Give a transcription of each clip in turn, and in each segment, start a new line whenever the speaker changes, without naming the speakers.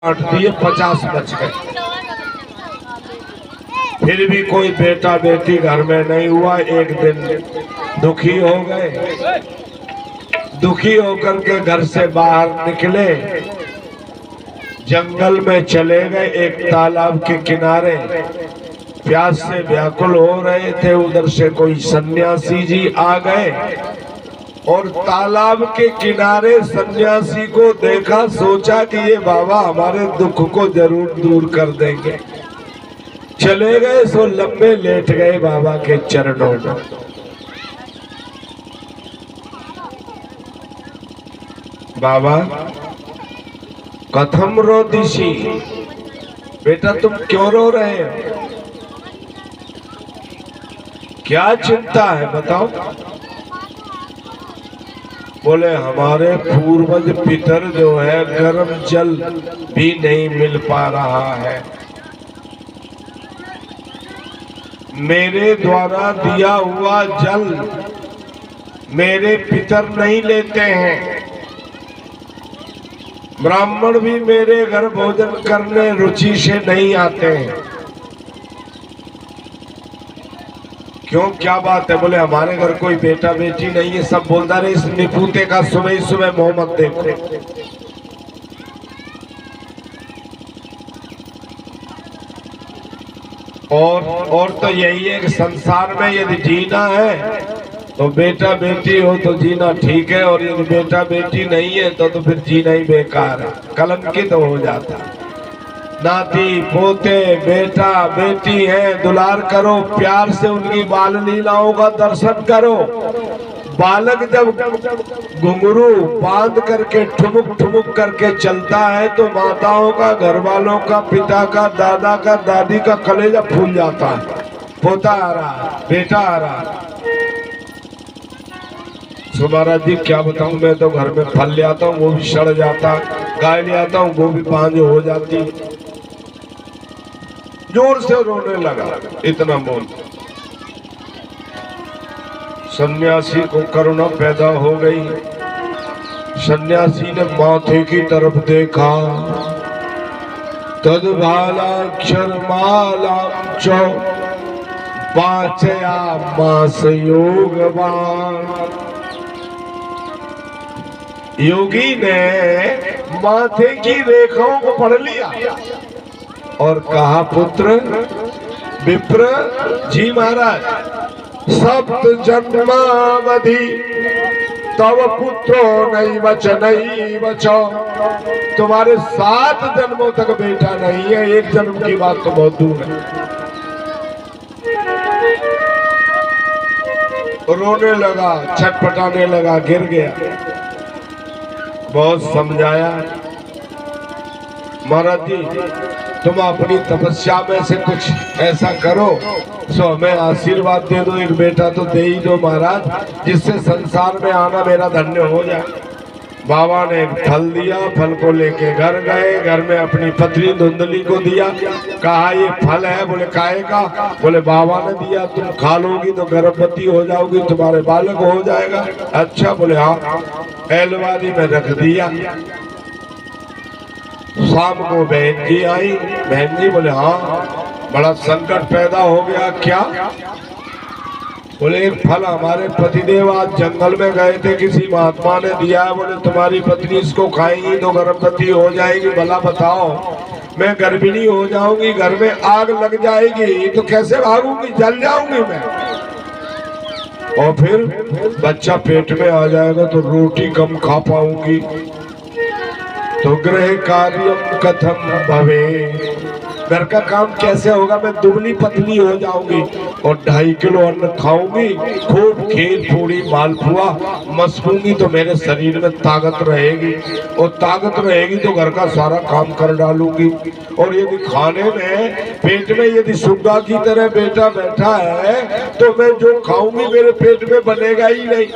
8 दिए 50 बच गए। फिर भी कोई बेटा बेटी घर में नहीं हुआ। एक दिन दुखी हो गए, दुखी होकर के घर से बाहर निकले, जंगल में चले गए। एक तालाब के किनारे प्यास से व्याकुल हो रहे थे। उधर से कोई सन्यासी जी आ गए और तालाब के किनारे सन्यासी को देखा, सोचा कि ये बाबा हमारे दुख को जरूर दूर कर देंगे। चले गए सो लंबे लेट गए बाबा के चरणों में। बाबा कथम रोदिशी, बेटा तुम क्यों रो रहे हो? क्या चिंता है बताओ? बोले हमारे पूर्वज पितर जो है गर्म जल भी नहीं मिल पा रहा है। मेरे द्वारा दिया हुआ जल मेरे पितर नहीं लेते हैं। ब्राह्मण भी मेरे घर भोजन करने रुचि से नहीं आते हैं। क्यों, क्या बात है? बोले हमारे घर कोई बेटा बेटी नहीं है। सब बोलता रहे इस निपुते का सुबह ही सुबह मोहम्मद देखो। और तो यही है कि संसार में यदि जीना है तो बेटा बेटी हो तो जीना ठीक है, और यदि बेटा बेटी नहीं है तो फिर जीना ही बेकार है, कलंकित हो जाता है। नाती पोते बेटा बेटी है, दुलार करो, प्यार से उनकी बाल लीलाओं का दर्शन करो। बालक जब घुंघरू बांध करके ठुमुक ठुमुक करके चलता है तो माताओं का, घर वालों का, पिता का, दादा का, दादी का कलेजा फूल जाता है। पोता आ रहा, बेटा आ रहा। महाराज जी क्या बताऊं, मैं तो घर में फल ले आता हूँ वो भी सड़ जाता, गाय ले आता हूँ वो भी बांझ हो जाती। जोर से रोने लगा, इतना बोल। सन्यासी को करुणा पैदा हो गई। सन्यासी ने माथे की तरफ देखा, तद्भालाक्षर माला चौ पाचया मास योगवान। योगी ने माथे की रेखाओं को पढ़ लिया और कहा, पुत्र विप्र जी महाराज, सप्त जन्मावधि तव पुत्रो नहीं बचो। तुम्हारे 7 जन्मों तक बेटा नहीं है, 1 जन्म की बात तो बहुत दूर है। रोने लगा, छटपटाने लगा, गिर गया। बहुत समझाया, महाराज जी तुम अपनी तपस्या में से कुछ ऐसा करो सो हमें आशीर्वाद दे दो, एक बेटा तो दे ही दो महाराज, जिससे संसार में आना मेरा धन्य हो जाए। बाबा ने एक फल दिया, फल को लेके घर गए। घर में अपनी पत्नी धुंधली को दिया, कहा ये फल है। बोले काहे का? बोले बाबा ने दिया, तुम खा लोगी तो गर्भवती हो जाओगी, तुम्हारे बालक हो जाएगा। अच्छा, बोले हाँ। एलवादी में रख दिया। शाम को बहन जी आई। बहन जी बोले हाँ, बड़ा संकट पैदा हो गया। क्या? बोले एक फल हमारे पतिदेव आज जंगल में गए थे, किसी महात्मा ने दिया है। बोले तुम्हारी पत्नी इसको खाएंगी तो गर्भवती हो जाएगी। भला बताओ, मैं गर्भिणी हो जाऊंगी, घर में आग लग जाएगी तो कैसे भागूंगी? जल जाऊंगी मैं। और फिर बच्चा पेट में आ जाएगा तो रोटी कम खा पाऊंगी। तो गृह कार्य कथम भवे, घर का काम कैसे होगा? मैं दुबली पतली हो जाऊंगी और 2.5 किलो अन्न खाऊंगी, खूब खीर पूड़ी मालपुआ मसकूंगी तो मेरे शरीर में ताकत रहेगी, और ताकत रहेगी तो घर का सारा काम कर डालूंगी। और यदि खाने में पेट में यदि सुग्गा की तरह बेटा बैठा है तो मैं जो खाऊंगी मेरे पेट में बनेगा ही नहीं,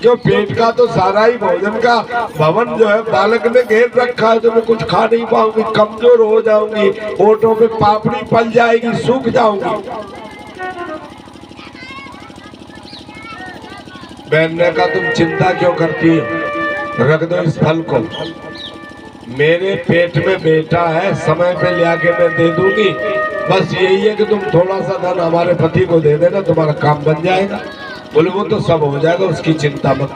जो पेट का तो सारा ही भोजन का भवन जो है बालक ने घेर रखा है, तो मैं कुछ खा नहीं पाऊंगी, कमजोर हो जाऊंगी, होठों पे पापड़ी पल जाएगी, सूख जाऊंगी। बहन ने कहा तुम चिंता क्यों करती हो, रख दो इस फल को। मेरे पेट में बेटा है, समय पे ले आके मैं दे दूंगी, बस यही है कि तुम थोड़ा सा धन हमारे पति को दे देना, तुम्हारा काम बन जाएगा। बोले वो तो सब हो जाएगा, उसकी चिंता मत।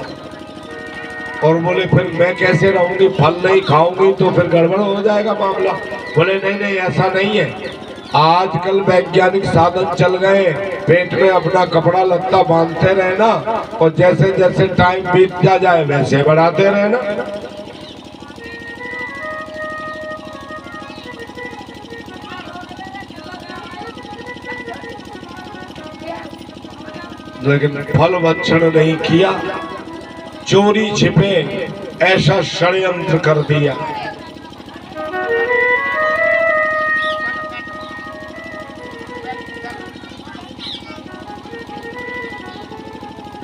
और बोले फिर मैं कैसे रहूंगी, फल नहीं खाऊंगी तो फिर गड़बड़ हो जाएगा मामला। बोले नहीं नहीं ऐसा नहीं है, आजकल वैज्ञानिक साधन चल गए, पेट में अपना कपड़ा लत्ता बांधते रहना और जैसे जैसे टाइम बीत जाए वैसे बढ़ाते रहना। लेकिन फल भक्षण नहीं किया, चोरी छिपे ऐसा षड्यंत्र कर दिया।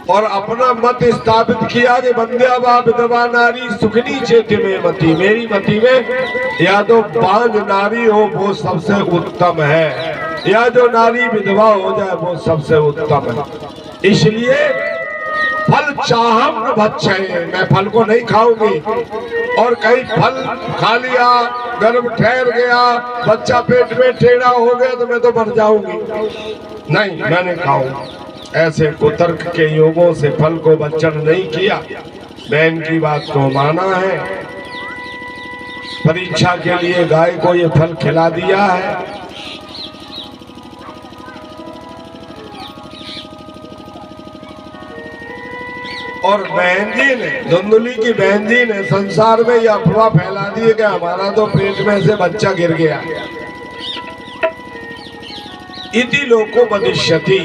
और अपना मत स्थापित किया कि बंध्या बा विधवा नारी सुखनी चेत में मती, मेरी मती में या तो बांझ नारी हो वो सबसे उत्तम है, या जो नारी विधवा हो जाए वो सबसे उत्तम है। इसलिए फल चाहम न भक्षय, मैं फल को नहीं खाऊंगी। और कहीं फल खा लिया, गर्भ ठहर गया, बच्चा पेट में टेढ़ा हो गया तो मैं तो मर जाऊंगी, नहीं मैं नहीं खाऊंगा। ऐसे कुतर्क के योगों से फल को भक्षण नहीं किया, बहन की बात को माना है। परीक्षा के लिए गाय को ये फल खिला दिया है। और बहन जी ने, धुंधुली की बहन जी ने संसार में यह अफवाह फैला दी है कि हमारा तो पेट में से बच्चा गिर गया। इति लोको वदिष्यति,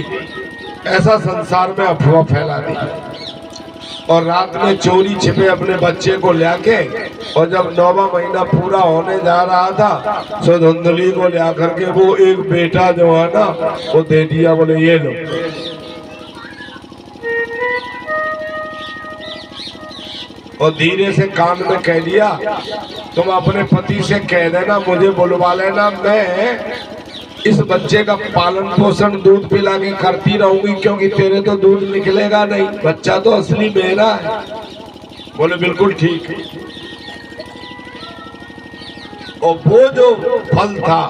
ऐसा संसार में अफवाह फैला दी। और रात में चोरी छिपे अपने बच्चे को लाके, और जब 9वां महीना पूरा होने जा रहा था तो धुंधुली को ले आकर के वो एक बेटा जो है ना वो दे दिया। बोले ये लो। और धीरे से कान में कह दिया, तुम अपने पति से कह देना मुझे बुलवा लेना, मैं इस बच्चे का पालन पोषण दूध पिला के करती रहूंगी, क्योंकि तेरे तो दूध निकलेगा नहीं, बच्चा तो असली मेरा है। बोले बिल्कुल ठीक। और वो जो फल था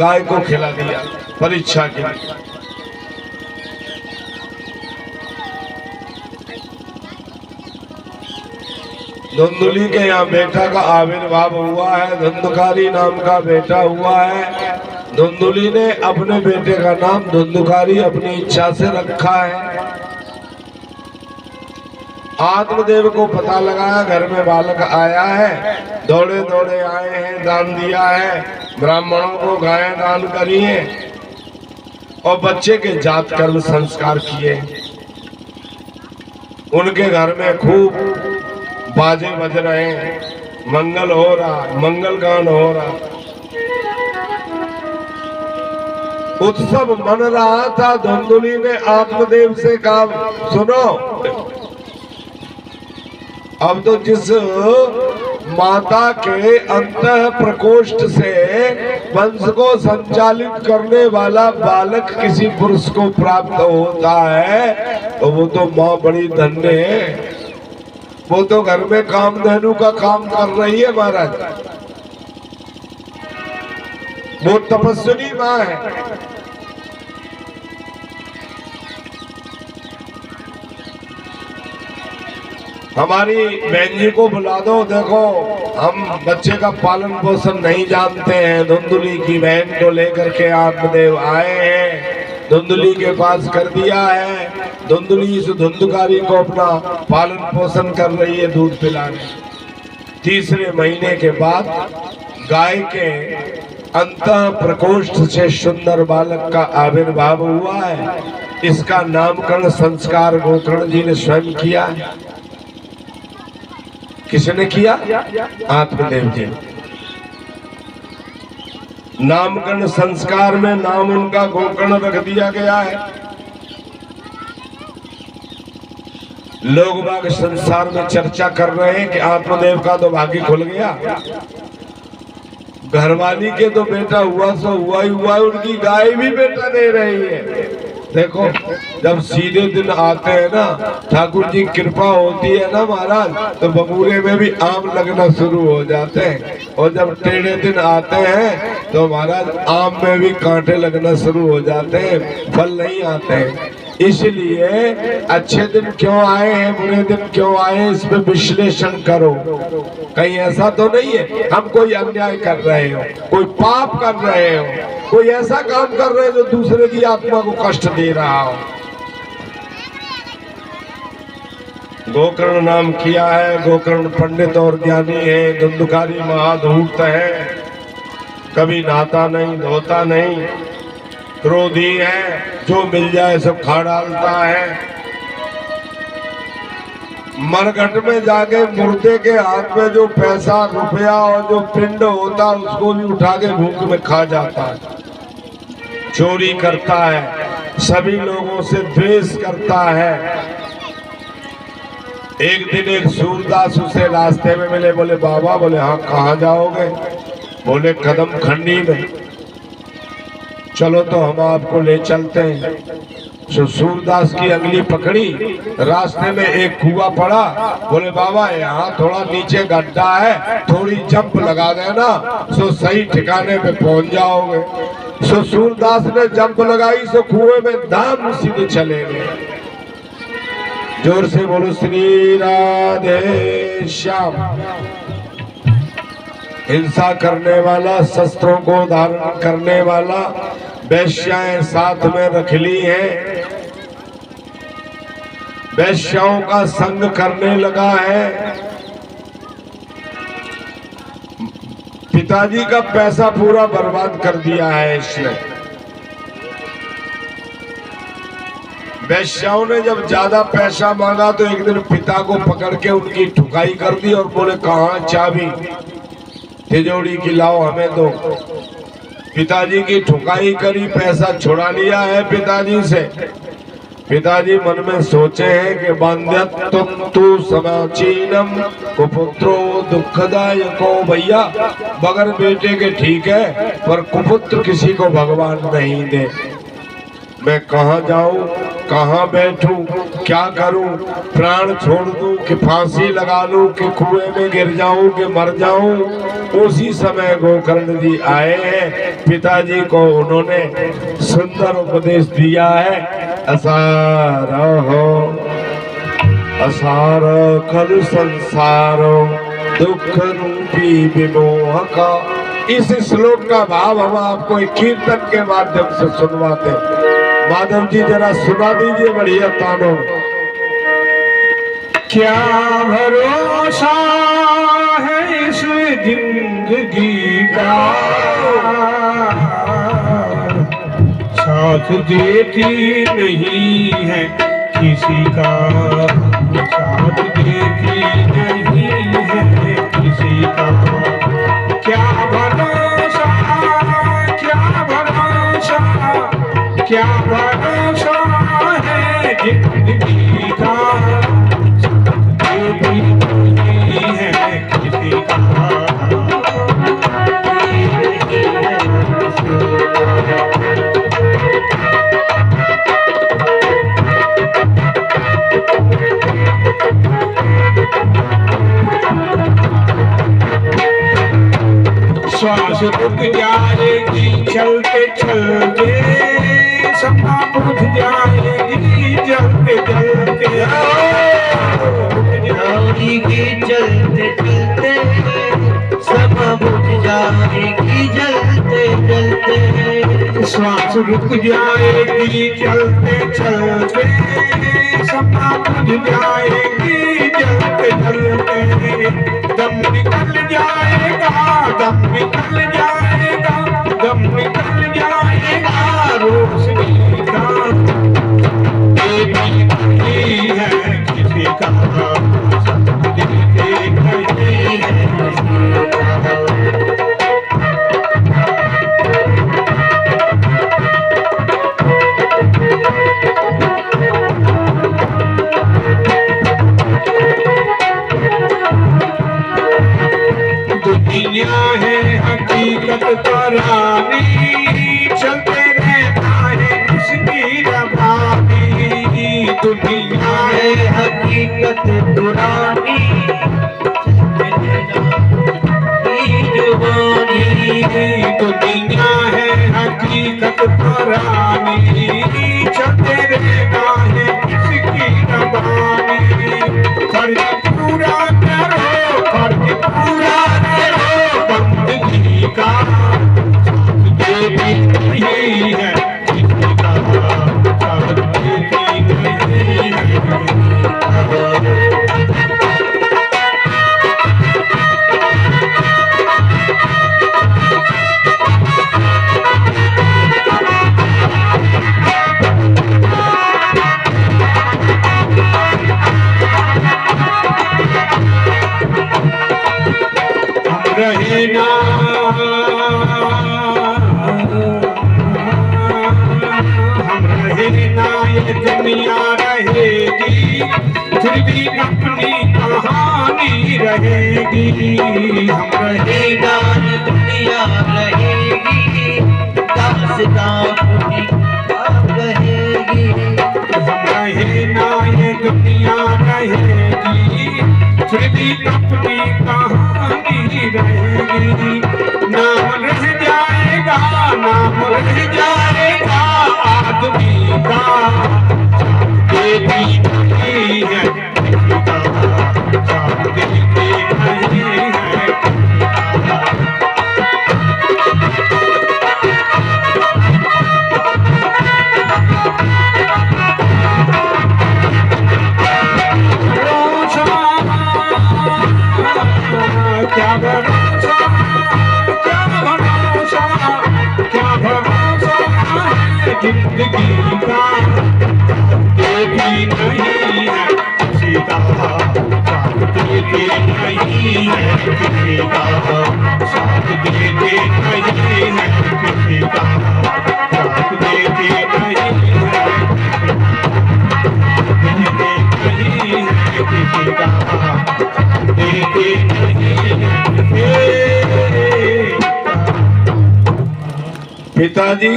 गाय को खिला दिया परीक्षा के लिए। धुंधुली के यहाँ बेटा का आविर्भाव हुआ है, धुंधुकारी नाम का बेटा हुआ है। धुंधुली ने अपने बेटे का नाम धुंधुकारी अपनी इच्छा से रखा है। आत्मदेव को पता लगा घर में बालक आया है, दौड़े दौड़े आए हैं, दान दिया है, ब्राह्मणों को गाय दान करी है और बच्चे के जात कर्म संस्कार किए। उनके घर में खूब बाजे बज रहे हैं, मंगल हो रहा, मंगल गान हो रहा, उत्सव मन रहा था। धुंधुली ने आत्मदेव से कहा, सुनो, अब तो जिस माता के अंतः प्रकोष्ठ से वंश को संचालित करने वाला बालक किसी पुरुष को प्राप्त होता है तो वो तो माँ बड़ी धन्य है, वो तो घर में कामधेनु का काम कर रही है महाराज, वो तपस्विनी माँ है। हमारी बहन जी को बुला दो, देखो हम बच्चे का पालन पोषण नहीं जानते हैं। धुंधुली की बहन को लेकर के आत्मदेव आए हैं, धुंधुली के पास कर दिया है। धुंधुली इस धुंधुकारी को अपना पालन पोषण कर रही है, दूध पिलाने। तीसरे महीने के बाद गाय के अंतः प्रकोष्ठ से सुंदर बालक का आविर्भाव हुआ है। इसका नामकरण संस्कार गोकर्ण जी ने स्वयं किया है। किसने किया? आत्मदेव जी। नामकरण संस्कार में नाम उनका गोकर्ण रख दिया गया है। लोग बाग संसार में चर्चा कर रहे हैं कि आत्मदेव का तो भाग्य खुल गया, घरवाली के तो बेटा हुआ सो हुआ ही हुआ, उनकी गाय भी बेटा दे रही है। देखो जब सीधे दिन आते हैं ना, ठाकुर जी कृपा होती है ना महाराज, तो बबूरे में भी आम लगना शुरू हो जाते हैं। और जब टेढ़े दिन आते हैं तो महाराज आम में भी कांटे लगना शुरू हो जाते हैं, फल नहीं आते हैं। इसलिए अच्छे दिन क्यों आए हैं, बुरे दिन क्यों आए हैं, इस पे विश्लेषण करो। कहीं ऐसा तो नहीं है हम कोई अन्याय कर रहे हो, कोई पाप कर रहे हो, कोई ऐसा काम कर रहे हो जो दूसरे की आत्मा को कष्ट दे रहा हो। गोकर्ण नाम किया है, गोकर्ण पंडित और ज्ञानी है, धुंधकारी महाधूर्त है, कभी नहाता नहीं धोता नहीं, क्रोधी है, जो मिल जाए सब खा डालता है। मरघट में जाके मुर्दे के हाथ में जो पैसा रुपया और जो पिंड होता उसको भी उठा के भूख में खा जाता है, चोरी करता है, सभी लोगों से द्वेष करता है। एक दिन एक सूरदास उसे रास्ते में मिले, बोले बाबा, बोले हाँ कहाँ जाओगे, बोले कदम खंडी में, चलो तो हम आपको ले चलते हैं। सूरदास की अंगली पकड़ी, रास्ते में एक कुआं पड़ा, बोले बाबा यहाँ थोड़ा नीचे गड्ढा है, थोड़ी जंप लगा देना सो सही ठिकाने पे पहुंच जाओगे। सो सूरदास ने जंप लगाई, सो कुएं में दाम सीधे चले गए। जोर से बोलो श्री राधे श्याम। हिंसा करने वाला, शस्त्रों को धारण करने वाला, वैश्याएं साथ में रख ली हैं, वैश्याओं का संग करने लगा है। पिताजी का पैसा पूरा बर्बाद कर दिया है इसने। वैश्याओं ने जब ज्यादा पैसा मांगा तो एक दिन पिता को पकड़ के उनकी ठुकाई कर दी और बोले कहाँ चाबी तिजोरी की लाओ हमें दो। पिताजी की ठुकाई करी, पैसा छुड़ा लिया है पिताजी से। पिताजी मन में सोचे हैं कि बांध्यत्वम तु समाचीनम कुपुत्रो दुखदायको। भैया बगैर बेटे के ठीक है, पर कुपुत्र किसी को भगवान नहीं दे। मैं कहाँ जाऊं, कहाँ बैठूं, क्या करूं, प्राण छोड़ दूं कि फांसी लगा लूं कि कुएं में गिर जाऊं कि मर जाऊं। उसी समय गोकर्ण जी आए हैं, पिताजी को उन्होंने सुंदर उपदेश दिया है। असार हो असार खलु संसारो दुख रूपी विमोह का। इस श्लोक का भाव हम आपको एक कीर्तन के माध्यम से सुनवाते हैं। माधव जी जरा सुना दीजिए बढ़िया तानों।
क्या भरोसा है इस जिंदगी का, साथ देती नहीं है किसी का, साथ देती नहीं है किसी का। क्या भरोसा, क्या भरोसा, क्या भरोसा है जिंदगी का, साथ देती नहीं है किसी का। श्वास रुक जाएगी चलते चलते, सपना बुझ जाएगी जलते जलते,
जाएगी चलते चलते, सपना बुझ जाएगी जलते जलते।
श्वास रुक जाएगी चलते चलते, सपना बुझ जाएगी जलते जलते। दम निकल जाएगा, दम निकल जाएगा, दम निकल जाएगा रोशनी का। ये भी नहीं है किसी का, सब देते नहीं है किसी का। दुनिया है हकीकत परानी, चलते रहता है इसकी रवानी। रानी चलते रहेगा है किसकी रबानी। फर्ज पूरा करो, फर्ज पूरा करो बंदगी का, देवी नहीं है किसी का, देवी नहीं है। रहे ना हम रहे ना ये दुनिया रहेगी, फिर भी अपनी कहानी रहेगी। हम रहे
रहेगा ये दुनिया रहेगी, दास्तां अपनी रहेगी।
हम रहे ना ये दुनिया रहेगी, फिर भी अपनी कहानी रहेगी। नाम रह जाएगा, नाम रह जाएगा आदमी का, देवी नहीं है किसी का, देवी नहीं है। क्या भरोसा, क्या भरोसा, क्या भरोसा है जिंदगी का, देवी नहीं है किसी का, देवी नहीं है किसी का, साथ देवी नहीं है किसी का, साथ देवी नहीं है, देवी नहीं है किसी का, देवी नहीं है।
पिताजी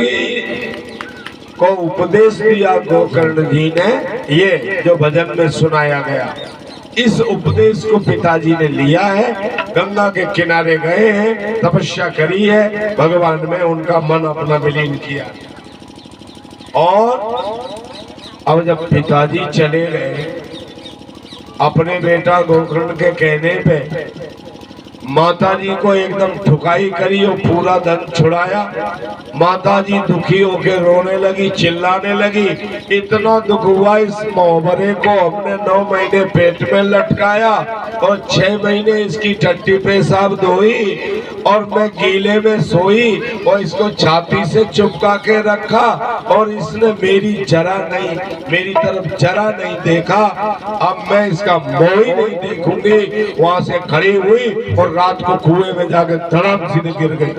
को उपदेश दिया गोकर्ण जी ने, ये जो भजन में सुनाया गया, इस उपदेश को पिताजी ने लिया है, गंगा के किनारे गए हैं, तपस्या करी है, भगवान में उनका मन अपना विलीन किया। और अब जब पिताजी चले गए, अपने बेटा गोकर्ण के कहने पे माता जी को एकदम ठुकाई करी और पूरा धन छुड़ाया। माता जी दुखी होकर रोने लगी, चिल्लाने लगी। इतना दुख हुआ इस मोहबरे को हमने 9 महीने पेट में लटकाया और 6 महीने इसकी टट्टी पेशाब धोई और मैं गीले में सोई और इसको छाती से चिपका के रखा और इसने मेरी तरफ जरा नहीं देखा। अब मैं इसका मुंह ही नहीं देखूंगी। वहां से खड़ी हुई और रात को कुएं में जाकर धड़ाम सीधे गिर गई।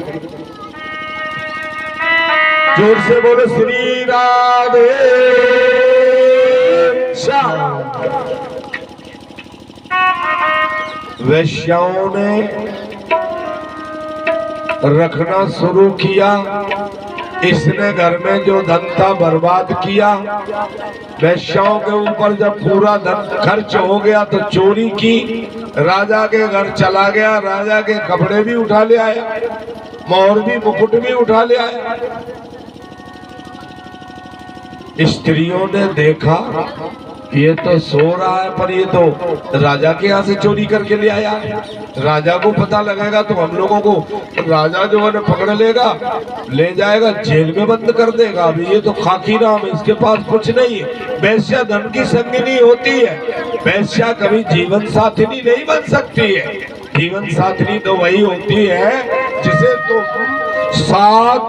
जोर से बोले श्री राधे श्याम। वैश्याओं ने रखना शुरू किया। इसने घर में जो धन था बर्बाद किया। वैश्याओं के ऊपर जब पूरा धन खर्च हो गया तो चोरी की। राजा के घर चला गया, राजा के कपड़े भी उठा ले आया, मोहर भी मुकुट भी उठा ले आया। स्त्रियों ने देखा ये तो सो रहा है, पर ये तो राजा के यहाँ से चोरी करके ले आया। राजा को पता लगेगा तो हम लोगों को राजा जो है पकड़ लेगा, ले जाएगा, जेल में बंद कर देगा। अभी ये तो खाकी राम है, इसके पास कुछ नहीं है। वैश्या धन की संगिनी होती है, वैश्या कभी जीवन साथिनी नहीं बन सकती है। जीवन साथिनी तो वही होती है जिसे तो 7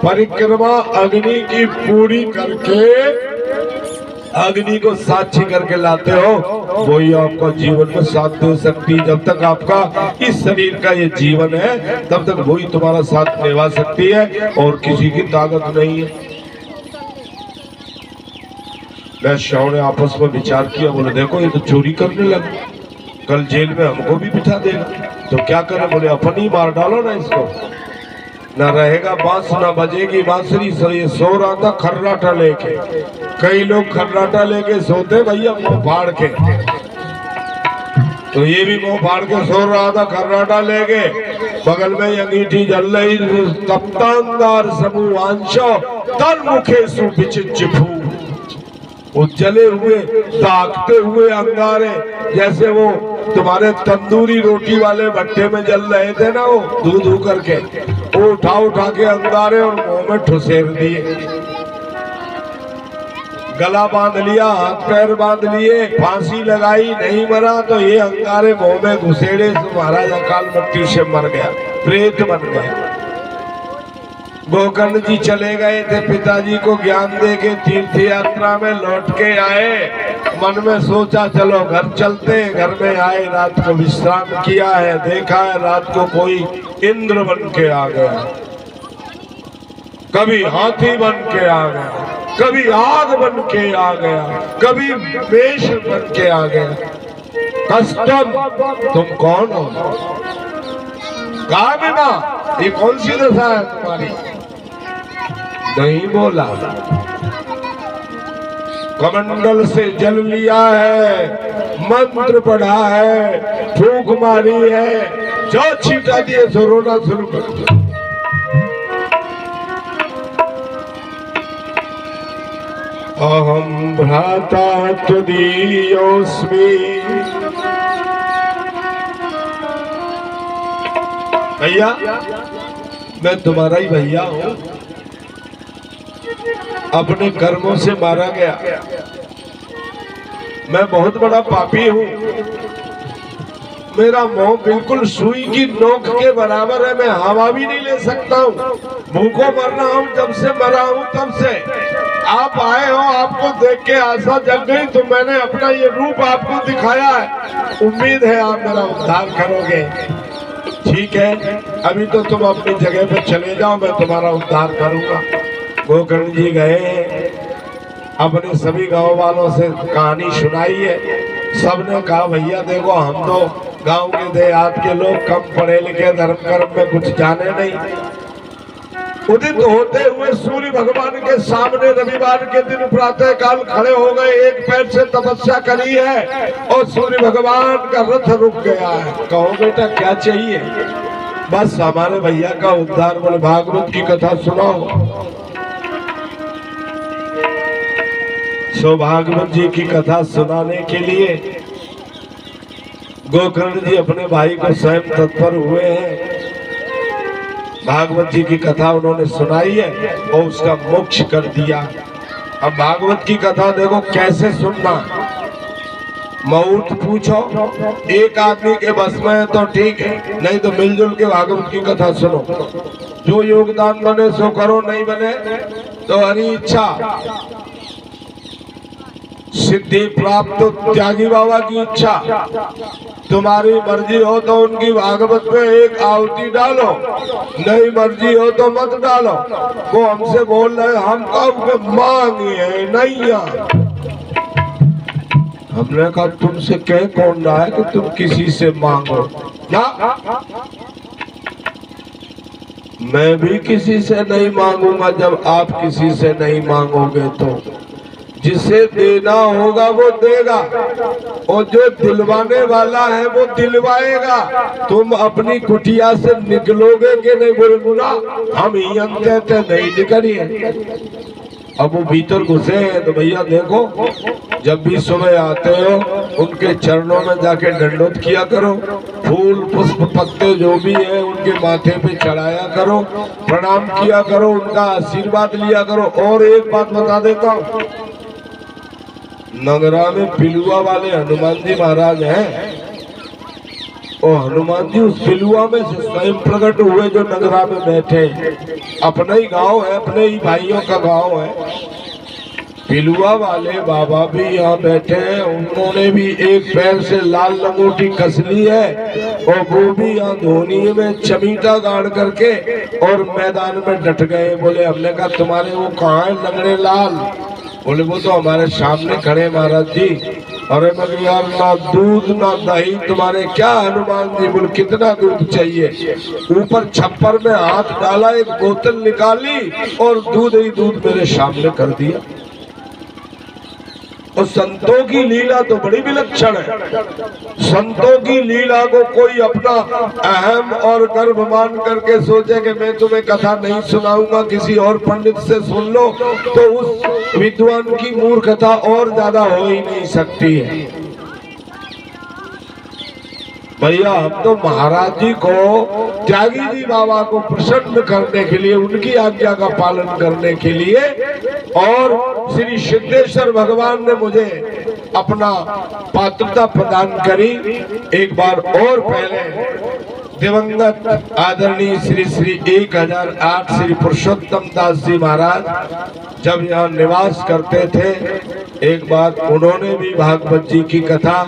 परिक्रमा अग्नि की पूरी करके अग्नि को साक्षी करके लाते हो, वही आपका जीवन में साथ दे सकती। जब तक आपका इस शरीर का ये जीवन है तब तक वही तुम्हारा साथ निभा सकती है और किसी की ताकत नहीं है। वैश्याओं ने आपस में विचार किया, बोले देखो ये तो चोरी करने लगा, कल जेल में हमको भी बिठा देगा, तो क्या करें? बोले अपन ही मार डालो ना इसको, ना रहेगा बांस ना बजेगी बांसुरी। ये सो रहा था खर्राटा लेके। कई लोग खर्राटा लेके सोते भैया मुंह फाड़ के, तो ये भी मुंह फाड़ के सो रहा था खर्राटा लेके। बगल में अंगीठी जल रही, तप्तांगार समूहांशो तन मुखे सुविचित्र फू। वो जले हुए दागते हुए अंगारे जैसे वो तुम्हारे तंदूरी रोटी वाले भट्टे में जल रहे थे ना, वो धू धू करके, वो उठा उठा के अंगारे और मुंह में ठुसेर दिए। गला बांध लिया, हाथ पैर बांध लिए, फांसी लगाई, नहीं मरा तो ये अंगारे मुंह में घुसेड़े से महाराज अकाल मृत्यु से मर गया, प्रेत बन गया। गोकर्ण जी चले गए थे पिताजी को ज्ञान दे के, तीर्थ यात्रा में लौट के आए। मन में सोचा चलो घर चलते हैं। घर में आए, रात को विश्राम किया है, देखा है रात को कोई इंद्र बन के आ गया, कभी हाथी बन के आ गया, कभी आग बन के आ गया, कभी वेश बन के आ गया। कस्टम, तुम कौन हो? कहा बिना ये कौन सी दशा है तुम्हारी? नहीं बोला। कमंडल से जल लिया है, मंत्र पढ़ा है, फूंक मारी है, जो छीटा दिए सो रोना शुरू कर दिया। अहम भ्राता त्वदीयोऽस्मि। भैया मैं तुम्हारा ही भैया हूँ, अपने कर्मों से मारा गया। मैं बहुत बड़ा पापी हूँ, मेरा मुंह बिल्कुल सुई की नोक के बराबर है, मैं हवा भी नहीं ले सकता हूँ, भूखों मर रहा हूँ, जब से मरा हूँ तब से। आप आए हो, आपको देख के आशा जग गई तो मैंने अपना ये रूप आपको दिखाया है, उम्मीद है आप मेरा उद्धार करोगे। ठीक है, अभी तो तुम अपनी जगह पे चले जाओ, मैं तुम्हारा उद्धार करूंगा। गोकर्ण जी गए, अपने सभी गांव वालों से कहानी सुनाई है। सबने कहा भैया देखो हम तो गांव के देहात के लोग, कम पढ़े लिखे, धर्म कर्म में कुछ जाने नहीं। उदित होते हुए सूर्य भगवान के सामने रविवार के दिन प्रातः काल खड़े हो गए, एक पैर से तपस्या करी है और सूर्य भगवान का रथ रुक गया है। कहो बेटा क्या चाहिए? बस हमारे भैया का उद्धार। बोले भागवत की कथा सुनाओ। सो भागवत जी की कथा सुनाने के लिए गोकर्ण जी अपने भाई को स्वयं तत्पर हुए हैं। भागवत जी की कथा उन्होंने सुनाई है और उसका मोक्ष कर दिया। अब भागवत की कथा देखो कैसे सुनना। मऊत पूछो, एक आदमी के बस में है तो ठीक है, नहीं तो मिलजुल के भागवत की कथा सुनो। जो योगदान बने सो करो, नहीं बने तो हरी इच्छा। सिद्धि प्राप्त तो त्यागी बाबा की इच्छा। तुम्हारी मर्जी हो तो उनकी भागवत में एक आहुति डालो, नहीं मर्जी हो तो मत डालो। वो हमसे बोल रहे हम कब मांगिए नहीं। हमने कहा तुमसे कह कौन रहा है कि तुम किसी से मांगो ना? मैं भी किसी से नहीं मांगूंगा जब आप किसी से नहीं मांगोगे। तो जिसे देना होगा वो देगा और जो दिलवाने वाला है वो दिलवाएगा। तुम अपनी कुटिया से निकलोगे कि नहीं? बोले ना हम ही अंते नहीं निकलिए। अब वो भीतर घुसे हैं तो भैया देखो, जब भी सुबह आते हो उनके चरणों में जाके दंडोत किया करो, फूल पुष्प पत्ते जो भी है उनके माथे पे चढ़ाया करो, प्रणाम किया करो, उनका आशीर्वाद लिया करो। और एक बात बता देता हूँ, नगरा में पिलुआ वाले हनुमान जी महाराज हैं और हनुमान जी उस पिलुआ में से स्वयं प्रकट हुए जो नगरा में बैठे। अपना ही गांव है, अपने ही भाइयों का गांव है। पिलुआ वाले बाबा भी यहाँ बैठे हैं, उन्होंने भी एक पैर से लाल लंगोटी कस ली है और वो भी यहाँ धोनी में चमीटा गाड़ करके और मैदान में डट गए। बोले हमने कहा तुम्हारे वो कहाँ है लंगड़े लाल? बोले वो तो हमारे सामने खड़े महाराज जी। अरे मगर यार ना दूध ना दही, तुम्हारे क्या हनुमान जी? बोले कितना दूध चाहिए? ऊपर छप्पर में हाथ डाला, एक बोतल निकाली और दूध ही दूध मेरे सामने कर दिया। और संतों की लीला तो बड़ी विलक्षण है। संतों की लीला को कोई अपना अहम और गर्व मान करके सोचे कि मैं तुम्हें कथा नहीं सुनाऊंगा, किसी और पंडित से सुन लो, तो उस विद्वान की मूर्खता और ज्यादा हो ही नहीं सकती है। भैया हम तो महाराज जी को, त्यागी जी बाबा को प्रसन्न करने के लिए, उनकी आज्ञा का पालन करने के लिए, और श्री सिद्धेश्वर भगवान ने मुझे अपना पात्रता प्रदान करी। एक बार और पहले दिवंगत आदरणीय श्री श्री 1008 श्री पुरुषोत्तम दास जी महाराज जब यहाँ निवास करते थे, एक बार उन्होंने भी भागवत जी की कथा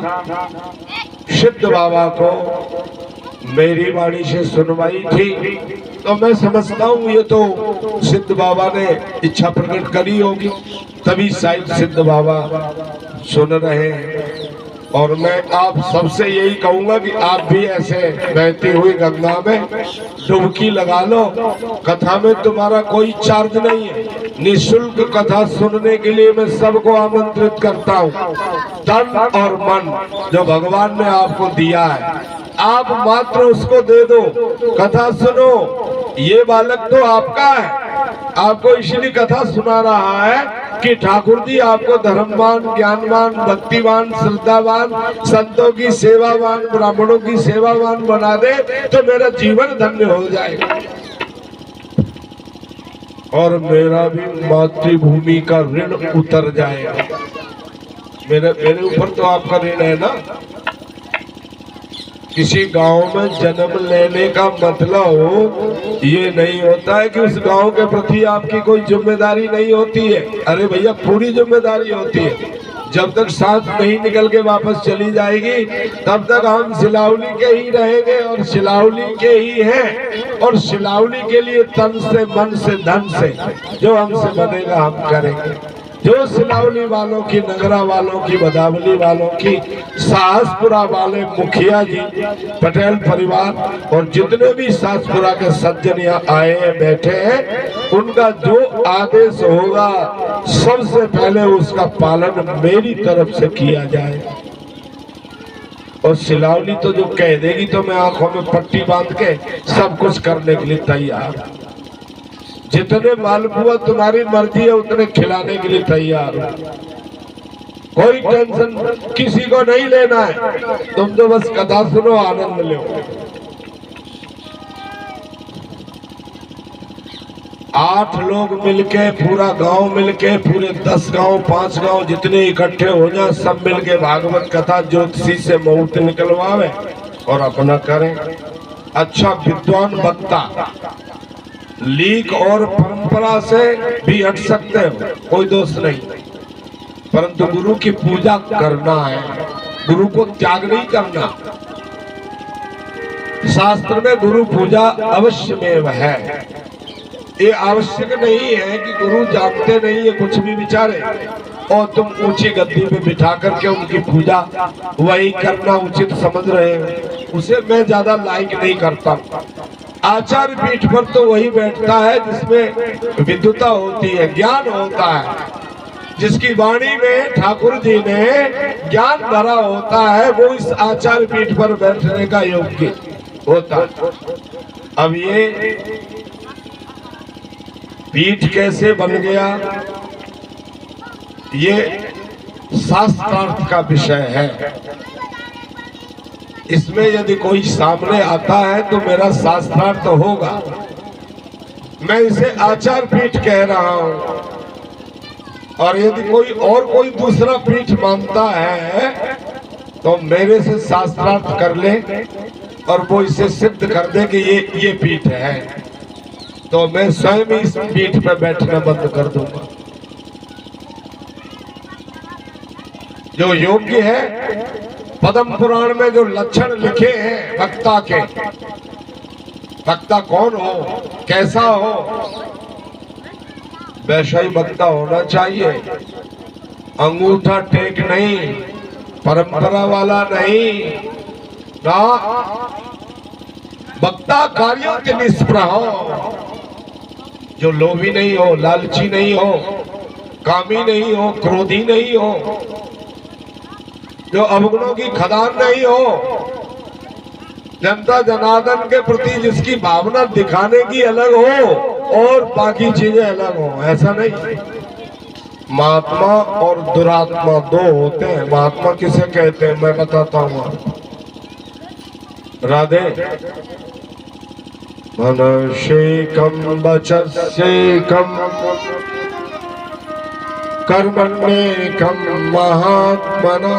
सिद्ध बाबा को मेरी वाणी से सुनवाई थी। तो मैं समझता हूँ ये तो सिद्ध बाबा ने इच्छा प्रकट करी होगी, तभी शायद सिद्ध बाबा सुन रहे हैं। और मैं आप सबसे यही कहूंगा कि आप भी ऐसे बहती हुई गंगा में डुबकी लगा लो। कथा में तुम्हारा कोई चार्ज नहीं है, निःशुल्क कथा सुनने के लिए मैं सबको आमंत्रित करता हूँ। तन और मन जो भगवान ने आपको दिया है, आप मात्र उसको दे दो, कथा सुनो। ये बालक तो आपका है, आपको इसलिए कथा सुना रहा है कि ठाकुर जी आपको धर्मवान, ज्ञानवान, भक्तिवान, श्रद्धावान, संतों की सेवावान, ब्राह्मणों की सेवावान बना दे तो मेरा जीवन धन्य हो जाएगा और मेरा भी मातृभूमि का ऋण उतर जाएगा। मेरे ऊपर तो आपका ऋण है ना। किसी गांव में जन्म लेने का मतलब ये नहीं होता है कि उस गांव के प्रति आपकी कोई जिम्मेदारी नहीं होती है। अरे भैया पूरी जिम्मेदारी होती है। जब तक सांस नहीं निकल के वापस चली जाएगी तब तक हम सिलावली के ही रहेंगे और सिलावली के ही हैं, और सिलावली के लिए तन से, मन से, धन से जो हमसे बनेगा हम करेंगे। जो सिलावली वालों की, नगरा वालों की, बदावली वालों की, साहसपुरा वाले मुखिया जी, पटेल परिवार और जितने भी साहसपुरा के सज्जन यहाँ आए हैं, बैठे हैं, उनका जो आदेश होगा सबसे पहले उसका पालन मेरी तरफ से किया जाए। और सिलावली तो जो कह देगी तो मैं आंखों में पट्टी बांध के सब कुछ करने के लिए तैयार। जितने मालपुआ तुम्हारी मर्जी है उतने खिलाने के लिए तैयार हो। कोई टेंशन किसी को नहीं लेना है, तुम तो बस कथा सुनो, आनंद लो। 8 लोग मिलके, पूरा गांव मिलके, पूरे 10 गांव, 5 गांव जितने इकट्ठे हो जाए, सब मिलके भागवत कथा ज्योतिषी से मुहूर्त निकलवावे और अपना करें। अच्छा विद्वान वक्ता लीक और परंपरा से भी हट सकते हो, कोई दोष नहीं, परंतु गुरु की पूजा करना है, गुरु को त्याग नहीं करना। शास्त्र में गुरु पूजा अवश्य में है। ये आवश्यक नहीं है कि गुरु जानते नहीं है कुछ भी विचारे और तुम ऊंची गद्दी पे बिठा करके उनकी पूजा वही करना उचित समझ रहे हो। उसे मैं ज्यादा लाइक नहीं करता। आचार्य पीठ पर तो वही बैठता है जिसमें विद्वता होती है, ज्ञान होता है, जिसकी वाणी में ठाकुर जी ने ज्ञान भरा होता है, वो इस आचार्य पीठ पर बैठने का योग्य होता है। अब ये पीठ कैसे बन गया, ये शास्त्रार्थ का विषय है। इसमें यदि कोई सामने आता है तो मेरा शास्त्रार्थ होगा। मैं इसे आचार पीठ कह रहा हूं, और यदि कोई दूसरा पीठ मानता है तो मेरे से शास्त्रार्थ कर ले और वो इसे सिद्ध कर दे कि ये पीठ है, तो मैं स्वयं इस पीठ पर बैठना बंद कर दूंगा। जो योग्य है, पद्म पुराण में जो लक्षण लिखे हैं वक्ता के, वक्ता कौन हो, कैसा हो, वैसा ही वक्ता होना चाहिए। अंगूठा टेक नहीं, परंपरा वाला नहीं ना, वक्ता कार्यों के निष्प्रह हो, जो लोभी नहीं हो, लालची नहीं हो, कामी नहीं हो, क्रोधी नहीं हो, जो अवगुणों की खदान नहीं हो, जनता जनार्दन के प्रति जिसकी भावना दिखाने की अलग हो और बाकी चीजें अलग हो, ऐसा नहीं। महात्मा और दुरात्मा दो होते हैं। महात्मा किसे कहते हैं मैं बताता हूँ आपको। राधे मनशेकम वचस्येकम कर्मण्येकम महात्मना।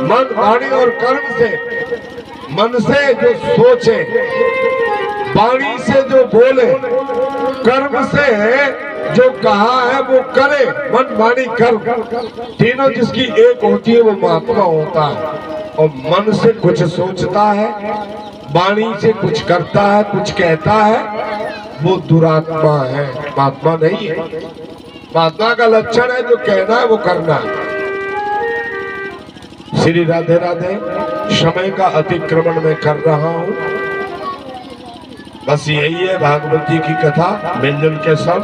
मन वाणी और कर्म से, मन से जो सोचे, वाणी से जो बोले, कर्म से जो कहा है वो करे। मन वाणी कर्म तीनों जिसकी एक होती है वो महात्मा होता है। और मन से कुछ सोचता है, वाणी से कुछ करता है, कुछ कहता है, वो दुरात्मा है, महात्मा नहीं है। महात्मा का लक्षण है जो कहना है वो करना है। श्री राधे राधे। समय का अतिक्रमण मैं कर रहा हूँ, बस यही है भागवत जी की कथा व्यंजन के सब,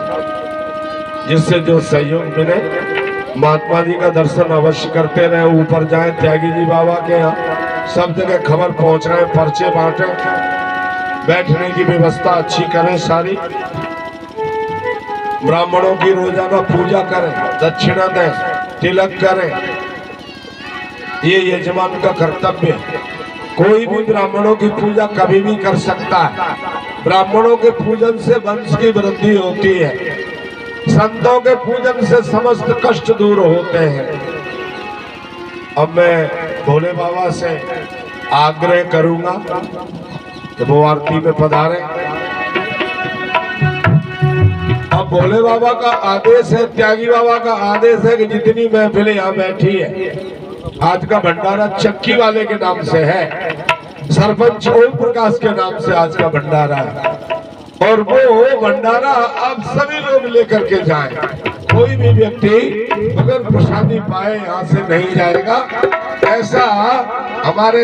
जिससे जो सहयोग मिले। महात्मा जी का दर्शन अवश्य करते रहे, ऊपर जाएं त्यागी जी बाबा के यहाँ, सब जगह खबर पहुंच रहे हैं, पर्चे बांटे, बैठने की व्यवस्था अच्छी करें सारी, ब्राह्मणों की रोजाना पूजा करें, दक्षिणा दें, तिलक करें, ये यजमान का कर्तव्य है। कोई भी ब्राह्मणों की पूजा कभी भी कर सकता है। ब्राह्मणों के पूजन से वंश की वृद्धि होती है, संतों के पूजन से समस्त कष्ट दूर होते हैं। अब मैं भोले बाबा से आग्रह करूंगा कि वो आरती में पधारे। अब भोले बाबा का आदेश है, त्यागी बाबा का आदेश है कि जितनी महफिलें यहाँ बैठी है, आज का भंडारा चक्की वाले के नाम से है, सरपंच ओम प्रकाश के नाम से आज का भंडारा है। और वो भंडारा अब सभी लोग लेकर के जाएं। कोई भी व्यक्ति अगर प्रसादी पाए यहाँ से नहीं जाएगा, ऐसा हमारे